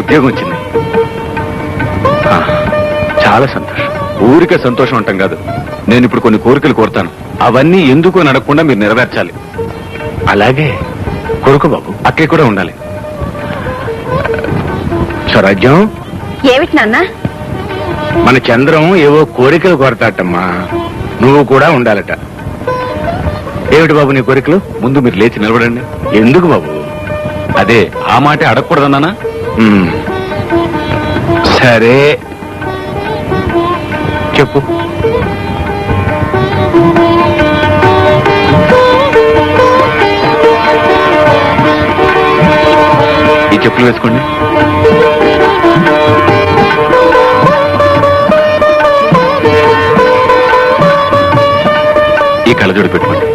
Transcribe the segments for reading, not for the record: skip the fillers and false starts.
ఉద్యోగం వచ్చింది. చాలా సంతోషం. ఊరికే సంతోషం అంటాం కాదు. నేను ఇప్పుడు కొన్ని కోరికలు కోరుతాను. అవన్నీ ఎందుకు అని అడగకుండా మీరు నెరవేర్చాలి. అలాగే కొడుకు బాబు. అక్కయ్య కూడా ఉండాలి. స్వరాజ్యం, ఏమిటి నాన్న? మన చంద్రం ఏవో కోరికలు కోరతాటమ్మా, నువ్వు కూడా ఉండాలట. ఏమిటి బాబు నీ కోరికలు? ముందు మీరు లేచి నిలబడండి. ఎందుకు బాబు? అదే ఆ మాటే అడగకూడదన్నానా? సరే చెప్పు. ఈ చెప్పులు వేసుకోండి. ఈ కళ్ళజోడు పెట్టుకోండి.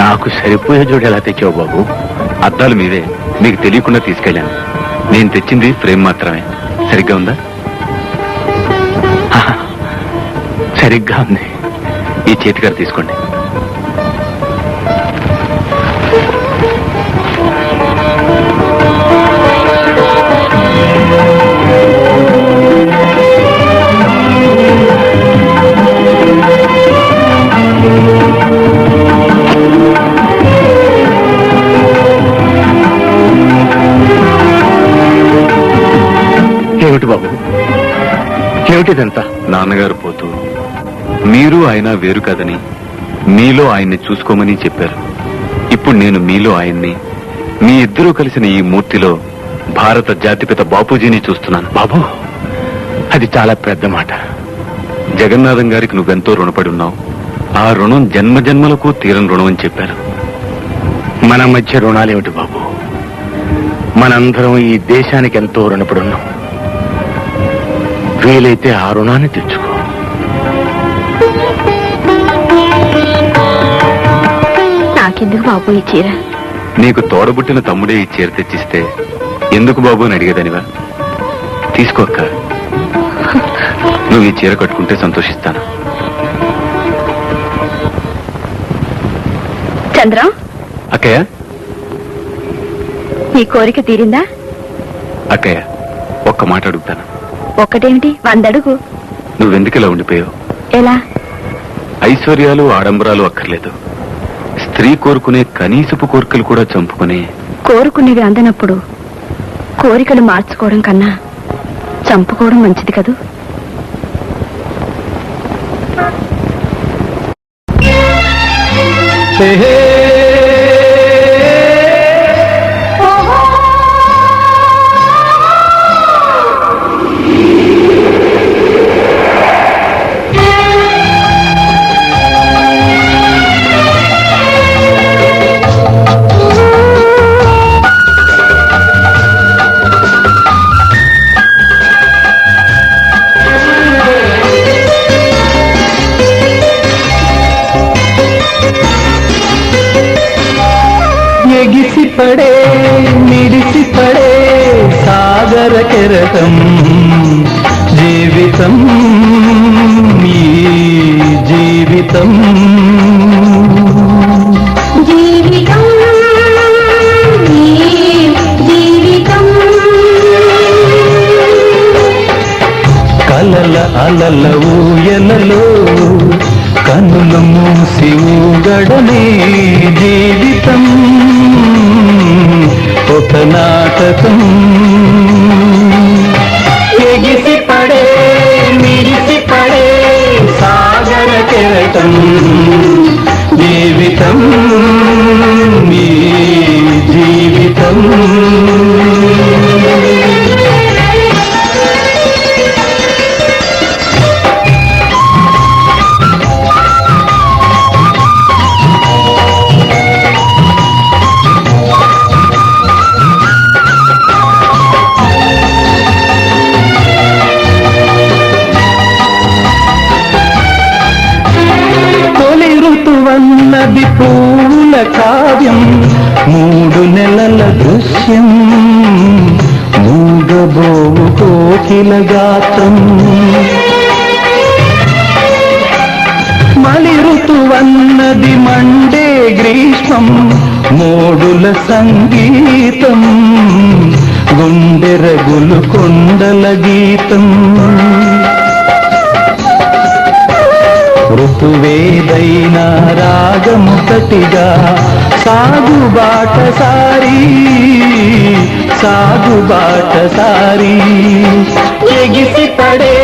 నాకు సరిపోయే జోడు ఎలా తెచ్చావు బాబు? అద్దాలు మీవే, మీకు తెలియకుండా తీసుకెళ్ళాను. నేను తెచ్చింది ఫ్రేమ్ మాత్రమే. సరిగ్గా ఉందా? సరిగ్గా ఉంది. ఈ చేతిగారు తీసుకోండి. ఏమిటి బాబు, ఏమిటిదంతా? నాన్నగారు పోతూ మీరు ఆయన వేరు కాదని, మీలో ఆయన్ని చూసుకోమని చెప్పారు. ఇప్పుడు నేను మీలో ఆయన్ని, మీ ఇద్దరూ కలిసిన ఈ మూర్తిలో భారత జాతిపిత బాపూజీని చూస్తున్నాను. బాబు, అది చాలా పెద్ద మాట. జగన్నాథం గారికి నువ్వెంతో రుణపడి ఉన్నావు. ఆ రుణం జన్మ జన్మలకు తీరని రుణం అని చెప్పారు. మన మధ్య రుణాలేమిటి బాబు? మనందరం ఈ దేశానికి ఎంతో రుణపడి ఉన్నాం. వీలైతే ఆ రుణాన్ని తెచ్చుకో. నాకెందుకు బాబు ఈ చీర? నీకు తోడబుట్టిన తమ్ముడే ఈ చీర తెచ్చిస్తే ఎందుకు బాబు అని అడిగేదానివా? తీసుకోక్క. నువ్వు ఈ చీర కట్టుకుంటే సంతోషిస్తాను. చంద్రం, అక్కయ్య, నీ కోరిక తీరిందా? అక్కయ్య, ఒక్క మాట అడుగుతాను. ఒక్కటేమిటి, 100 అడుగు. నువ్వెందుకు ఇలా ఉండిపోయావు? ఎలా? ఐశ్వర్యాలు ఆడంబరాలు అక్కర్లేదు. స్త్రీ కోరుకునే కనీసపు కోరికలు కూడా చంపుకునే. కోరుకునేవి అందనప్పుడు కోరికలు మార్చుకోవడం కన్నా చంపుకోవడం మంచిది కదూ. ఎగిసి పడే మిడిసి పడే సాగర కెరటం జీవితం, ఈ జీవితం. జీవితం, జీవితం. కలల అలల ఊయలలో కన్నులు మూసి ఊగడమే జీవితం, ఒక నాటకం. ఎగిసి పడే మిరిసి పడే సాగర కెరటం జీవితం, ఈ జీవితం. ఋతువన్నది పూల కావ్యం, 3 నెలల దృశ్యం, మూగబోవు కోకిల గాత్రం. మలి ఋతువన్నది మండే గ్రీష్మం మోడుల సంగీతం గుండెరగులు కొండల గీతం ఋతువేదైనా రాగముకటిగా సాగుబాట సారి ఎగిసి పడే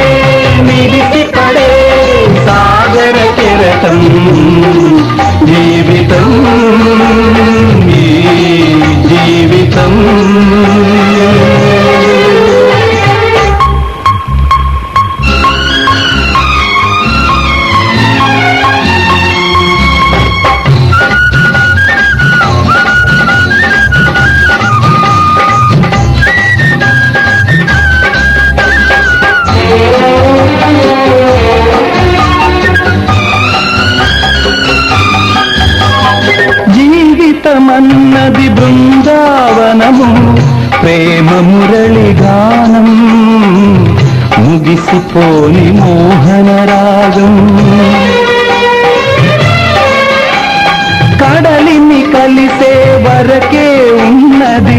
మిడిసి పడే సాగర కెరటం జీవితం ఈ జీవితం జీవితమన్నది బృందావనము ప్రేమ మురళిగానం ముగిసిపోని మోహన రాగం కడలిని కలిసే వరకే ఉన్నది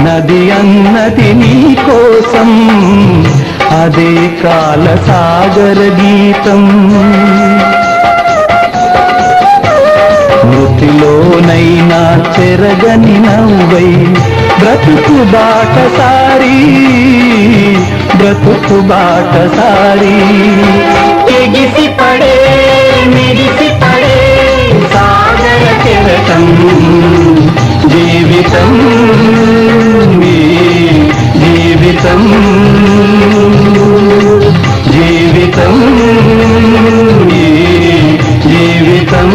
నది అన్నది నీ కోసం అదే కాల సాగర గీతం మృతిలోనైనా చెరగని నవ్వై బ్రతుకు బాట సారి ఎగిసి పడే మిడిసి పడే సాగర కెరటం జీవితం ఈ జీవితం జీవితం ఈ జీవితం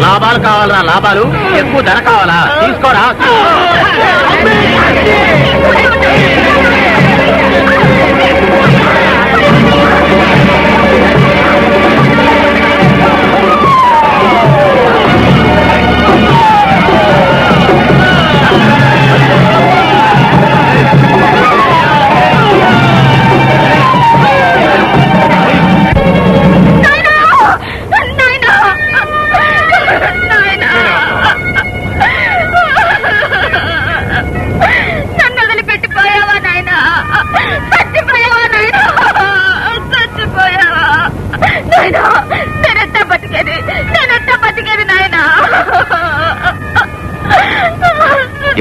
లాభాలు కావాలా లాభాలు ఎక్కువ ధర కావాలా తీసుకోరా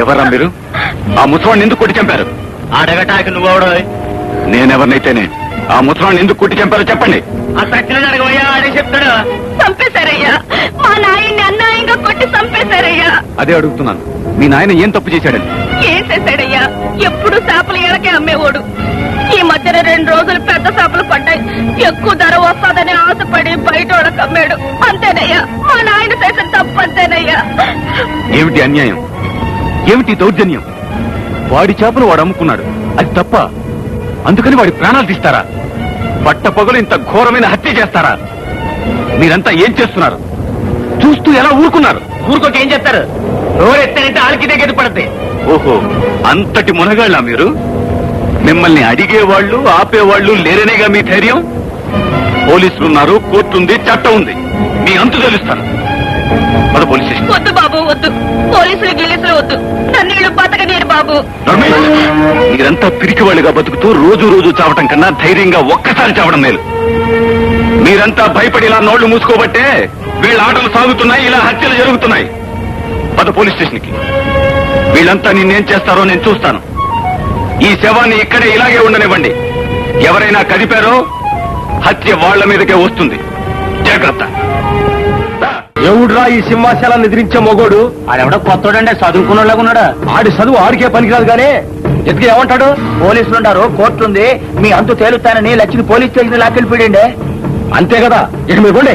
ఎవరా మీరు? ఆ ముసవాడిని ఎందుకు కొట్టి చంపారు? అడగటానికి నువ్వెవడో? నేనెవరినైతేనే ఆ ముసవాడిని ఎందుకు కొట్టి చంపారో చెప్పండి. ఆ సచ్చిన అడగబోయా ఆడే చెప్తాడు. చంపేశారయ్యా, మా నాయన్ని అన్యాయంగా కొట్టి చంపేశారయ్యా. అదే అడుగుతున్నాను, మీ నాయన ఏం తప్పు చేశాడని? ఏం చేశాడయ్యా? ఎప్పుడు చేపలు ఎలకే అమ్మేవాడు. ఈ మధ్యన 2 రోజులు పెద్ద చేపలు పడ్డాయి. ఎక్కువ ధర వస్తాదని ఆశపడి బయట వాళ్ళకి అమ్మాడు. అంతేనయ్యా, మా నాయన చేసిన తప్పు అంతేనయ్యా. ఏమిటి అన్యాయం? ఏమిటి దౌర్జన్యం? వాడి చేపలు వాడు అమ్ముకున్నాడు, అది తప్ప? అందుకని వాడి ప్రాణాలు తీస్తారా? పట్టపగలు ఇంత ఘోరమైన హత్య చేస్తారా? మీరంతా ఏం చేస్తున్నారు? చూస్తూ ఎలా ఊరుకున్నారు? ఊరుకోక ఏం చేస్తారు? నోరెత్తానంటే ఆలకిదే గది పడద్ది. ఓహో, అంతటి మునగాళ్ళ మీరు? మిమ్మల్ని అడిగేవాళ్ళు ఆపేవాళ్ళు లేరనేగా మీ ధైర్యం? పోలీసులు ఉన్నారు, కోర్టు ఉంది, చట్టం ఉంది. మీ అంతు తెలుస్తాను. మన పోలీస్ స్టేషన్. వద్దు బాబు, వద్దు. పోలీసులు గిలీసులు వద్దు. నన్ను బతకనేరు బాబు. మీరంతా పిరికివాళ్ళుగా బతుకుతూ రోజు రోజు చావటం కన్నా ధైర్యంగా ఒక్కసారి చావడం మేలు. మీరంతా భయపడి ఇలా నోళ్లు మూసుకోబట్టే వీళ్ళ ఆటలు సాగుతున్నాయి, ఇలా హత్యలు జరుగుతున్నాయి. పద పోలీస్ స్టేషన్ కి. వీళ్ళంతా నిన్నేం చేస్తారో నేను చూస్తాను. ఈ శవాన్ని ఇక్కడే ఇలాగే ఉండనివ్వండి. ఎవరైనా కదిపారో హత్య వాళ్ల మీదకే వస్తుంది. జాగ్రత్త. ఎవడురా ఈ సింహాశాలను ఎదిరించే మొగోడు? ఆడెవడో కొత్తోడంటే చదువుకున్నలాగా ఉన్నాడా? ఆడి చదువు ఆడికే పనికిరాదు గానీ ఎదుగు ఏమంటాడు? పోలీసులు ఉన్నారు, కోర్టు ఉంది, మీ అంతు తేలుతానని లక్ష్మి పోలీస్ స్టేషన్ లాక్కెళ్ళిపోయిండే. అంతే కదా, ఇక మీరు